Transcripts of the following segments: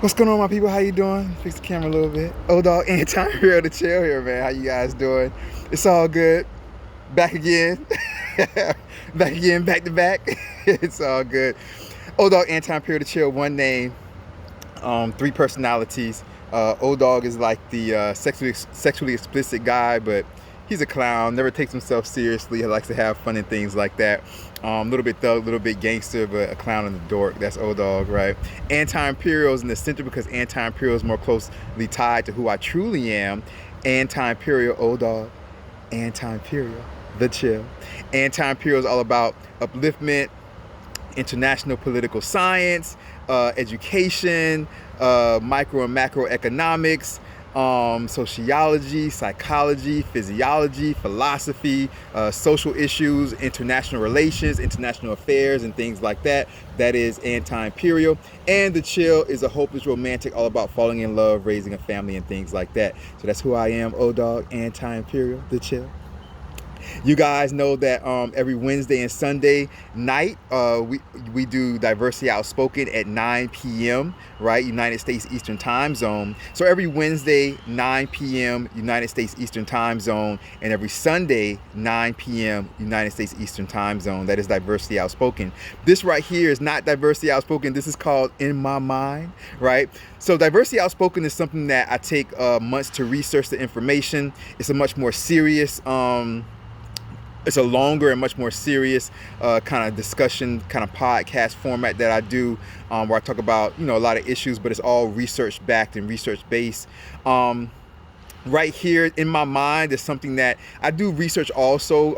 What's going on, my people? How you doing? Fix the camera a little bit. Old dog, Anti-Imperial to chill here, man. How you guys doing? It's all good. Back again. Back again, back to back. It's all good. Old dog, Anti-Imperial to chill. One name, three personalities. Old dog is like the sexually explicit guy, but he's a clown. Never takes himself seriously. He likes to have fun and things like that. A little bit thug, a little bit gangster, but a clown and a dork. That's Old Dog, right? Anti-Imperial is in the center because Anti-Imperial is more closely tied to who I truly am. Anti-Imperial, Old Dog. Anti-Imperial, the chill. Anti-Imperial is all about upliftment, international political science, education, micro and macroeconomics, sociology, psychology, physiology, philosophy, social issues, international relations, international affairs, and things like that. That is Anti-Imperial. And the chill is a hopeless romantic, all about falling in love, raising a family, and things like that. So that's who I am, Old Dog, Anti-Imperial, the chill. You guys know that every Wednesday and Sunday night we do Diversity Outspoken at 9 p.m. right, United States Eastern Time Zone. So every Wednesday 9 p.m. United States Eastern Time Zone, and every Sunday 9 p.m. United States Eastern Time Zone. That is Diversity Outspoken. This right here is not Diversity Outspoken. This is called In My Mind, right? So Diversity Outspoken is something that I take months to research the information. It's a much more serious it's a longer and much more serious kind of discussion, kind of podcast format that I do, where I talk about, a lot of issues, but it's all research backed and research based. Right here in my mind is something that I do research also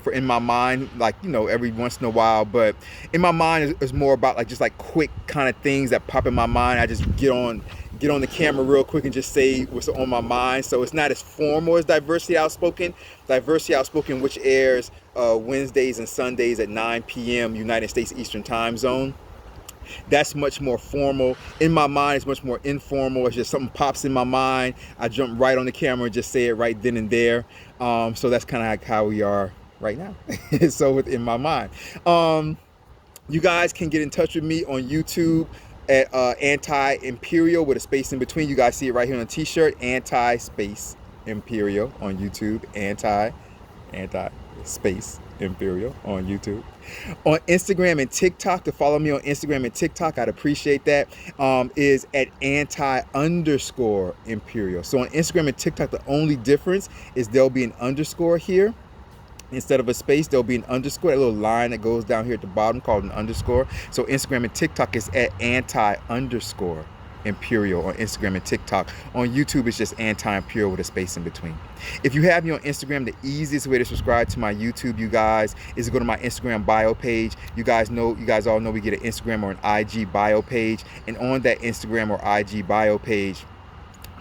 for in my mind, like, every once in a while, but in my mind is more about like just like quick kind of things that pop in my mind. I just get on the camera real quick and just say what's on my mind. So it's not as formal as Diversity Outspoken. Diversity Outspoken, which airs Wednesdays and Sundays at 9 p.m. United States Eastern Time Zone. That's much more formal. In my mind, it's much more informal. It's just something pops in my mind. I jump right on the camera and just say it right then and there. So that's kind of like how we are right now. So within my mind. You guys can get in touch with me on YouTube at Anti-Imperial with a space in between. You guys see it right here on the t-shirt. Anti-Space Imperial on YouTube. Anti-Space Imperial on YouTube. On Instagram and TikTok, to follow me on Instagram and TikTok, I'd appreciate that, is at anti_imperial. So on Instagram and TikTok, the only difference is there'll be an underscore here. Instead of a space, there'll be an underscore, a little line that goes down here at the bottom called an underscore. So Instagram and TikTok is at anti_imperial on Instagram and TikTok. On YouTube, it's just Anti-Imperial with a space in between. If you have me on Instagram, the easiest way to subscribe to my YouTube, you guys, is to go to my Instagram bio page. You guys all know we get an Instagram or an IG bio page. And on that Instagram or IG bio page,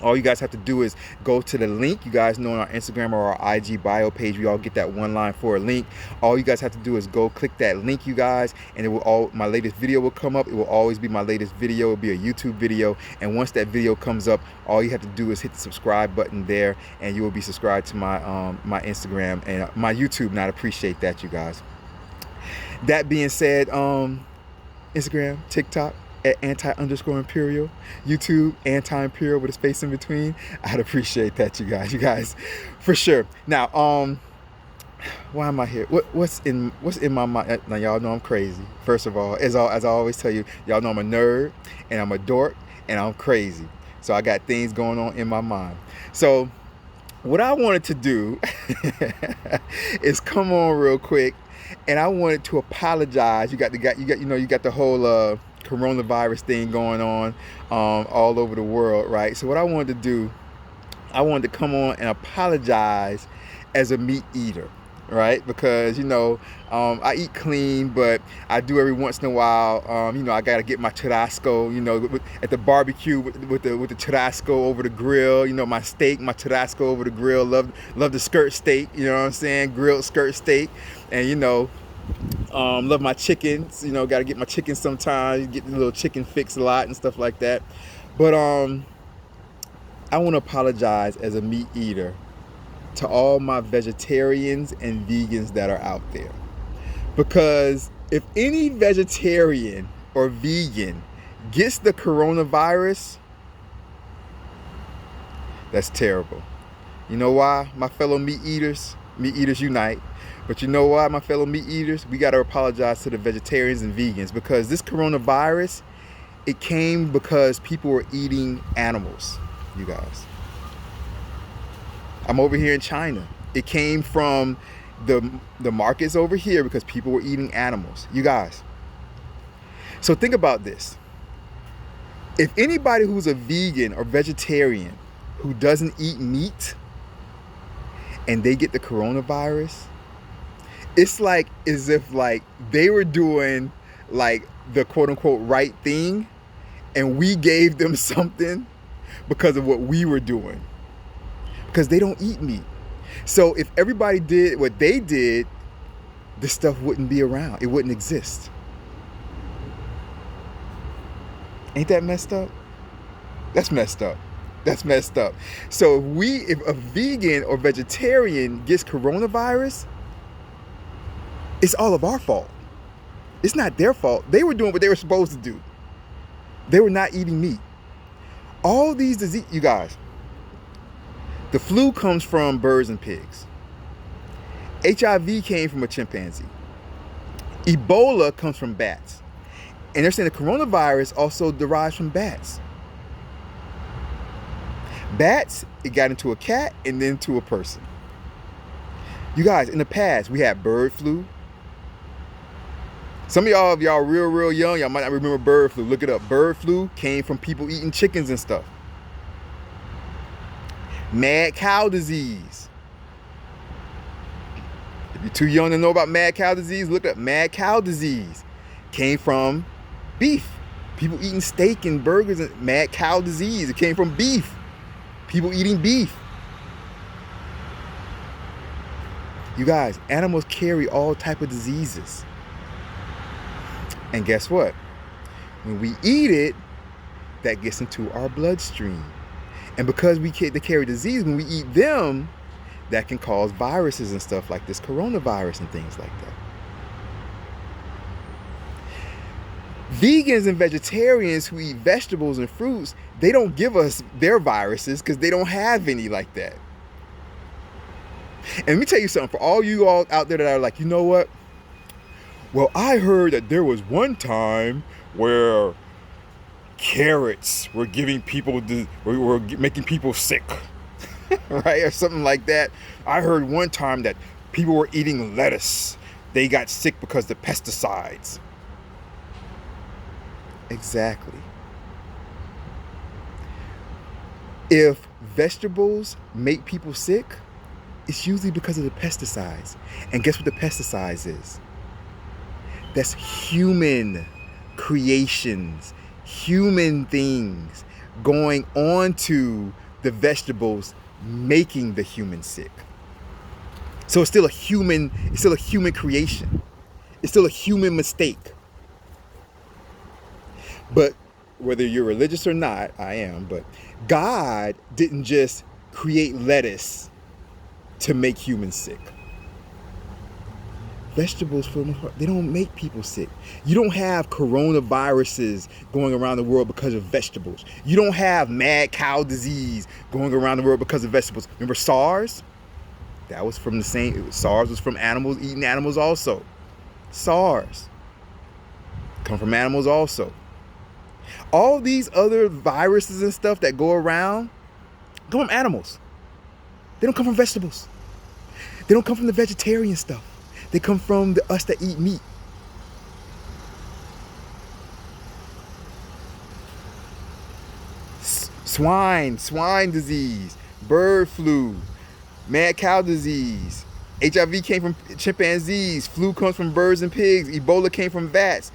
all you guys have to do is go to the link. You guys know on our Instagram or our IG bio page, we all get that one line for a link. All you guys have to do is go click that link, you guys, and it will my latest video will come up. It will always be my latest video. It'll be a YouTube video. And once that video comes up, all you have to do is hit the subscribe button there, and you will be subscribed to my my Instagram and my YouTube. And I'd appreciate that, you guys. That being said, Instagram, TikTok, at anti_imperial, YouTube, Anti-Imperial with a space in between. I'd appreciate that, you guys, for sure. Now, why am I here? What's in my mind? Now, y'all know I'm crazy. First of all, as I always tell you, y'all know I'm a nerd and I'm a dork and I'm crazy. So I got things going on in my mind. So what I wanted to do is come on real quick, and I wanted to apologize. You got the whole coronavirus thing going on all over the world, right? So what I wanted to do, I wanted to come on and apologize as a meat eater, right? Because I eat clean, but I do every once in a while. I gotta get my churrasco, at the barbecue with the churrasco over the grill. My steak, my churrasco over the grill. Love the skirt steak. You know what I'm saying? Grilled skirt steak, and love my chickens. Gotta get my chicken sometimes. Get the little chicken fix a lot and stuff like that. But I want to apologize as a meat eater to all my vegetarians and vegans that are out there. Because if any vegetarian or vegan gets the coronavirus, that's terrible. You know why, my fellow meat eaters unite. But you know why, my fellow meat eaters? We got to apologize to the vegetarians and vegans, because this coronavirus, it came because people were eating animals, you guys. I'm over here in China. It came from the markets over here because people were eating animals, you guys. So think about this. If anybody who's a vegan or vegetarian who doesn't eat meat and they get the coronavirus, it's like as if like they were doing like the quote unquote right thing, and we gave them something because of what we were doing, because they don't eat meat. So if everybody did what they did, this stuff wouldn't be around. It wouldn't exist. Ain't that messed up? That's messed up. That's messed up. So if a vegan or vegetarian gets coronavirus, it's all of our fault. It's not their fault. They were doing what they were supposed to do. They were not eating meat. All these diseases, you guys, the flu comes from birds and pigs. HIV came from a chimpanzee. Ebola comes from bats. And they're saying the coronavirus also derives from bats. Bats, it got into a cat and then to a person. You guys, in the past, we had bird flu. Some of y'all, if y'all real young, y'all might not remember bird flu. Look it up. Bird flu came from people eating chickens and stuff. Mad cow disease. If you're too young to know about mad cow disease, look up mad cow disease. Came from beef. People eating steak and burgers and mad cow disease. It came from beef. People eating beef. You guys, animals carry all type of diseases. And guess what? When we eat it, that gets into our bloodstream. And because they carry disease, when we eat them, that can cause viruses and stuff like this coronavirus and things like that. Vegans and vegetarians who eat vegetables and fruits, they don't give us their viruses because they don't have any like that. And let me tell you something, for all you all out there that are like, you know what? Well, I heard that there was one time where carrots were were making people sick, right? Or something like that. I heard one time that people were eating lettuce. They got sick because of the pesticides. Exactly. If vegetables make people sick, it's usually because of the pesticides. And guess what the pesticides is? That's human creations, human things going on to the vegetables, making the human sick. So it's still a human creation. It's still a human mistake. But whether you're religious or not, I am, but God didn't just create lettuce to make humans sick. Vegetables, for the most part, they don't make people sick. You don't have coronaviruses going around the world because of vegetables. You don't have mad cow disease going around the world because of vegetables. Remember SARS? That was from SARS was from animals eating animals also. SARS come from animals also. All these other viruses and stuff that go around come from animals. They don't come from vegetables. They don't come from the vegetarian stuff. They come from us that eat meat. Swine disease, bird flu, mad cow disease. HIV came from chimpanzees. Flu comes from birds and pigs. Ebola came from bats.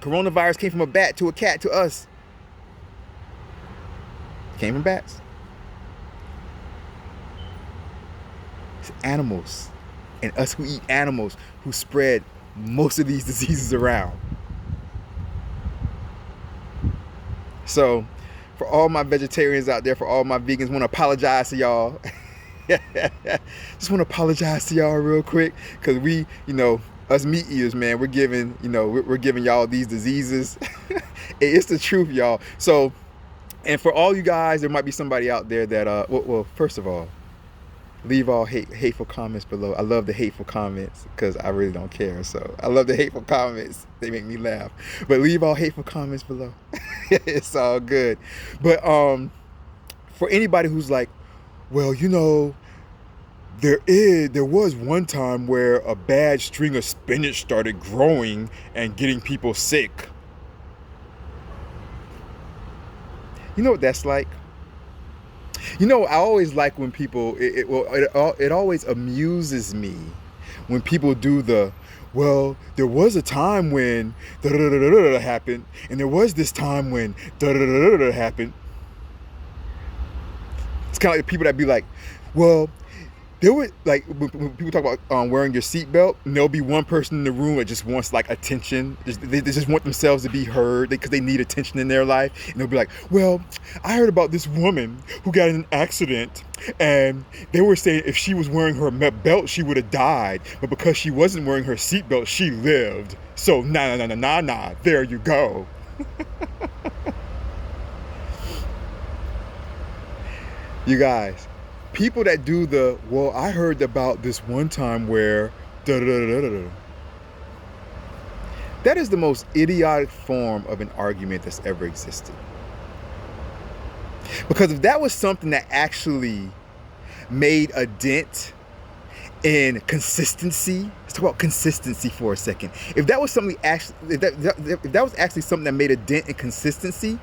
Coronavirus came from a bat to a cat to us. Came from bats. It's animals. And us who eat animals who spread most of these diseases around. So, for all my vegetarians out there, for all my vegans, want to apologize to y'all. Just want to apologize to y'all real quick, because us meat eaters, man, we're giving y'all these diseases. It's the truth, y'all. So, and for all you guys, there might be somebody out there that, well, first of all, leave all hateful comments below. I love the hateful comments because I really don't care. So I love the hateful comments. They make me laugh. But leave all hateful comments below. It's all good. But for anybody who's like, well, you know, there was one time where a bad string of spinach started growing and getting people sick. You know what that's like? You know, I always like when people, it always amuses me when people do the, well, there was a time when da-da-da-da-da happened, and there was this time when da-da-da-da-da happened. It's kind of like the people that be like, well, there were, like, when people talk about wearing your seatbelt, and there'll be one person in the room that just wants, like, attention. They just want themselves to be heard because they need attention in their life. And they'll be like, well, I heard about this woman who got in an accident, and they were saying if she was wearing her belt, she would have died. But because she wasn't wearing her seatbelt, she lived. So, nah, there you go. You guys. People that do the, well, I heard about this one time where da-da-da-da-da-da. That is the most idiotic form of an argument that's ever existed. Because if that was something that actually made a dent in consistency, let's talk about consistency for a second. If that was something actually, if that was actually something that made a dent in consistency,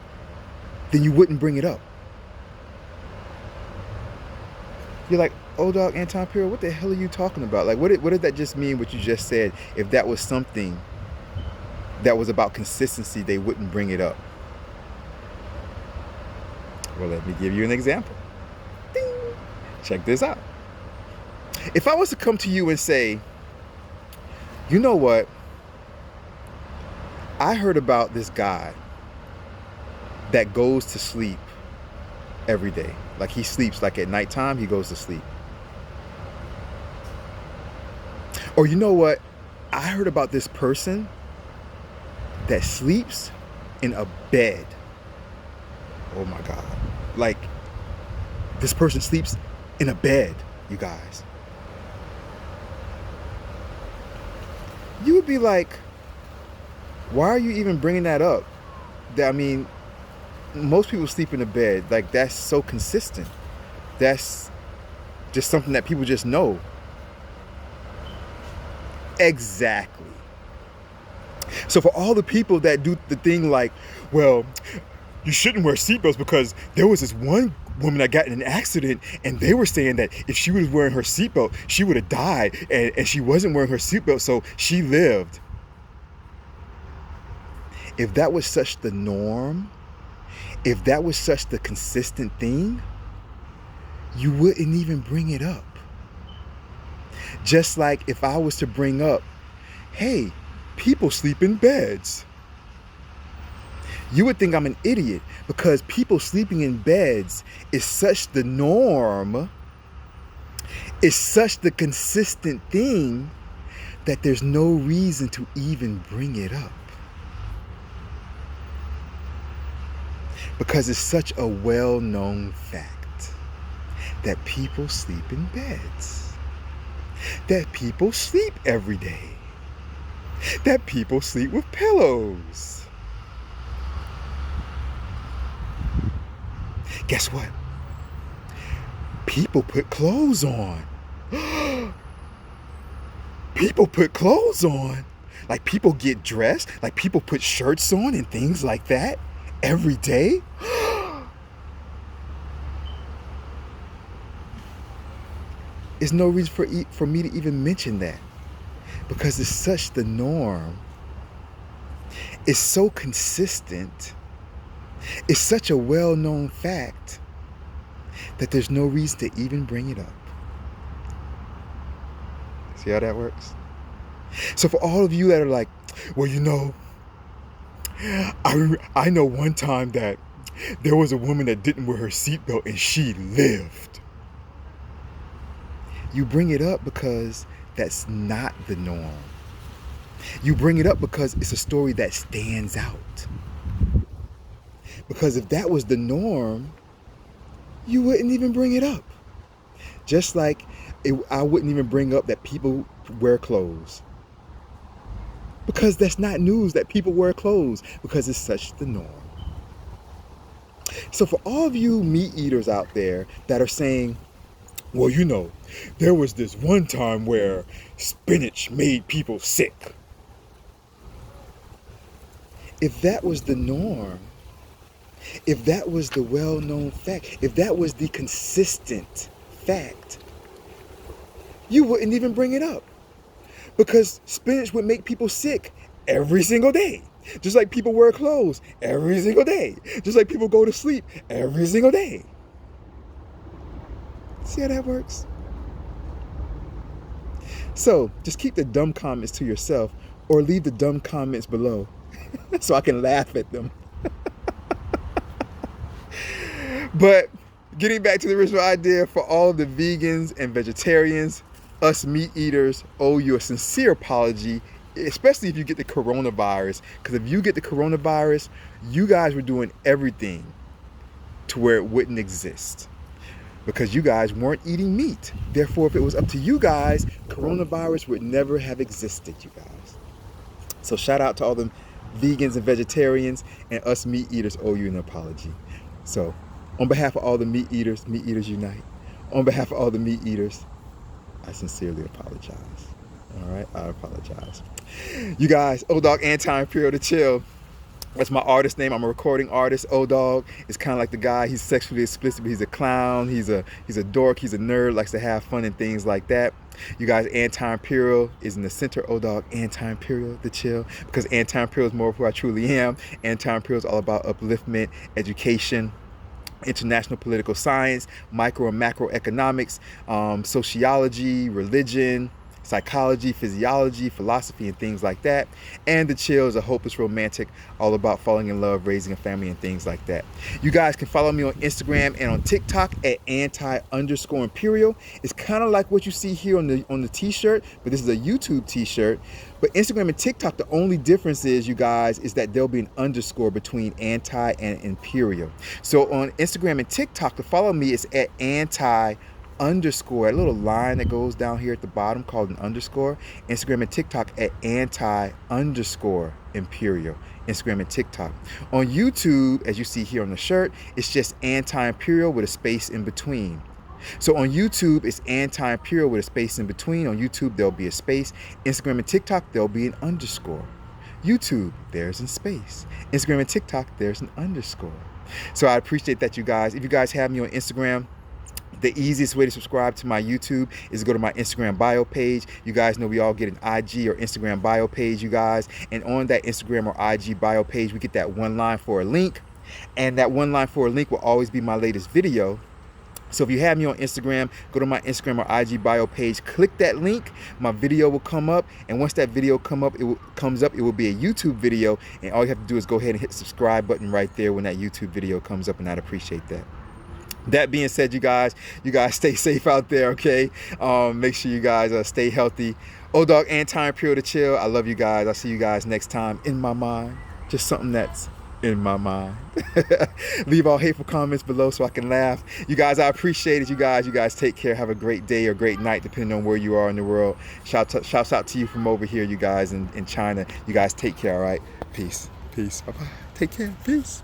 then you wouldn't bring it up. You're like, oh, Dogg, Anti-Imperial, what the hell are you talking about? Like, what did that just mean, what you just said? If that was something that was about consistency, they wouldn't bring it up. Well, let me give you an example. Ding. Check this out. If I was to come to you and say, you know what? I heard about this guy that goes to sleep every day. Like, he sleeps, like, at nighttime, he goes to sleep. Or you know what? I heard about this person that sleeps in a bed. Oh my God. Like, this person sleeps in a bed, you guys. You would be like, why are you even bringing that up? I mean, most people sleep in a bed. Like, that's so consistent. That's just something that people just know. Exactly. So for all the people that do the thing like, well, you shouldn't wear seatbelts because there was this one woman that got in an accident and they were saying that if she was wearing her seatbelt, she would have died, and she wasn't wearing her seatbelt, so she lived. If that was such the norm, if that was such the consistent thing, you wouldn't even bring it up. Just like if I was to bring up, hey, people sleep in beds. You would think I'm an idiot because people sleeping in beds is such the norm, is such the consistent thing that there's no reason to even bring it up. Because it's such a well-known fact that people sleep in beds, that people sleep every day, that people sleep with pillows. Guess what? People put clothes on. People put clothes on. Like, people get dressed, like people put shirts on and things like that every day. There's no reason for me to even mention that, because it's such the norm. It's so consistent. It's such a well-known fact that there's no reason to even bring it up. See how that works? So for all of you that are like, well, you know, I know one time that there was a woman that didn't wear her seatbelt and she lived. You bring it up because that's not the norm. You bring it up because it's a story that stands out. Because if that was the norm, you wouldn't even bring it up. Just like I wouldn't even bring up that people wear clothes. Because that's not news that people wear clothes, because it's such the norm. So for all of you meat eaters out there that are saying, well, you know, there was this one time where spinach made people sick. If that was the norm, if that was the well-known fact, if that was the consistent fact, you wouldn't even bring it up. Because spinach would make people sick every single day. Just like people wear clothes every single day. Just like people go to sleep every single day. See how that works? So just keep the dumb comments to yourself, or leave the dumb comments below so I can laugh at them. But getting back to the original idea, for all the vegans and vegetarians, us meat eaters owe you a sincere apology, especially if you get the coronavirus. Because if you get the coronavirus, you guys were doing everything to where it wouldn't exist. Because you guys weren't eating meat. Therefore, if it was up to you guys, coronavirus would never have existed, you guys. So shout out to all the vegans and vegetarians, and us meat eaters owe you an apology. So on behalf of all the meat eaters unite. On behalf of all the meat eaters, I sincerely apologize. All right, I apologize. You guys, Dogg, Anti-Imperial, the chill. That's my artist name. I'm a recording artist. Dogg is kind of like the guy. He's sexually explicit, but he's a clown. He's a dork. He's a nerd. Likes to have fun and things like that. You guys, Anti-Imperial is in the center. Dogg, Anti-Imperial, the chill. Because Anti-Imperial is more of who I truly am. Anti-Imperial is all about upliftment, education, international political science, micro and macroeconomics, sociology, religion, psychology, physiology, philosophy, and things like that. And the chill is a hopeless romantic, all about falling in love, raising a family, and things like that. You guys can follow me on Instagram and on TikTok at anti_imperial. It's kind of like what you see here on the t-shirt, but this is a YouTube t-shirt. But Instagram and TikTok, the only difference is, you guys, is that there'll be an underscore between anti and imperial. So on Instagram and TikTok, to follow me is at anti_, a little line that goes down here at the bottom called an underscore. Instagram and TikTok at anti_imperial. Instagram and TikTok. On YouTube, as you see here on the shirt, it's just anti-imperial with a space in between. So on YouTube, it's anti-imperial with a space in between. On YouTube, there'll be a space. Instagram and TikTok, there'll be an underscore. YouTube, there's a space. Instagram and TikTok, there's an underscore. So I appreciate that, you guys. If you guys have me on Instagram, the easiest way to subscribe to my YouTube is to go to my Instagram bio page. You guys know we all get an IG or Instagram bio page, you guys. And on that Instagram or IG bio page, we get that one line for a link. And that one line for a link will always be my latest video. So if you have me on Instagram, go to my Instagram or IG bio page, click that link, my video will come up. And once that video comes up, it will be a YouTube video. And all you have to do is go ahead and hit the subscribe button right there when that YouTube video comes up, and I'd appreciate that. That being said, you guys stay safe out there, okay? Make sure you guys stay healthy. Dogg, Anti-Imperial, to chill. I love you guys. I'll see you guys next time. In my mind, just something that's in my mind. Leave all hateful comments below so I can laugh. You guys, I appreciate it. You guys take care. Have a great day or great night, depending on where you are in the world. Shouts out to you from over here, you guys in China. You guys take care, all right? Peace. Bye-bye. Take care. Peace.